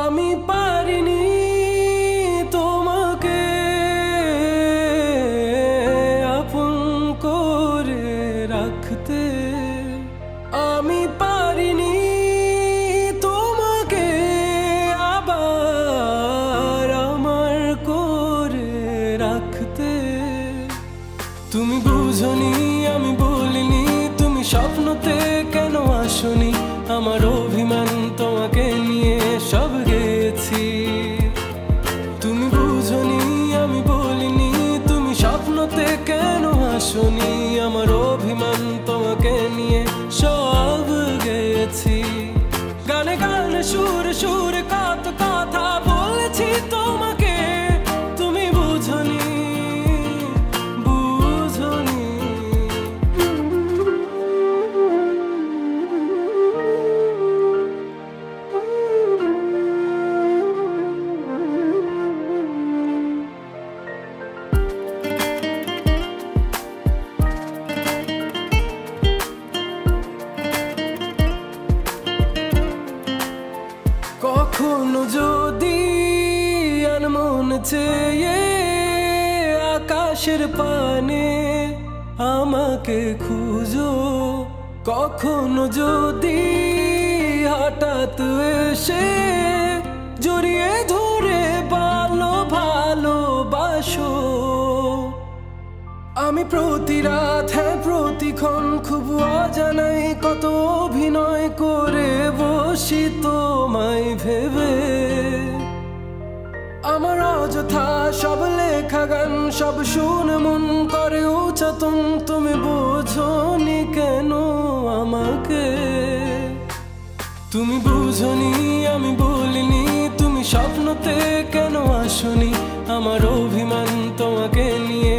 আমি পারিনি তোমাকে আপন করে রাখতে, আমি পারিনি তোমাকে আবার আমার করে রাখতে। তুমি বুঝনি আমি বলিনি, তুমি স্বপ্নতে কেন আসনি, আমার অভিমান তোমাকে নিয়ে সব গেছি। তুমি বুঝনি আমি বলিনি, তুমি স্বপ্নতে কেন আসনি, আমার অভিমান তোমাকে নিয়ে সব গেছি। গানে গানে সুরে সুরে কত কথা বলেছি তোমাকে, তুমি বুঝনি বুঝনি। কখনো যদি আনমন চেয়ে আকাশের পানে আমাকে খুঁজো, কখনো যদি হঠাৎ এসে জড়িয়ে ধরে ভালোবাসো, আমি প্রতি রাত হ্যাঁ প্রতিক্ষণ খুব অজানাই কত অভিনয় করে বসি তোমায় ভেবে। আমার অযথা সব লেখা গান সব শুনে মন করে উচ্চাতন, তুমি বোঝনি কেন আমাকে। তুমি বুঝনি আমি বলিনি, তুমি স্বপ্নতে কেন আসনি, আমার অভিমান তোমাকে নিয়ে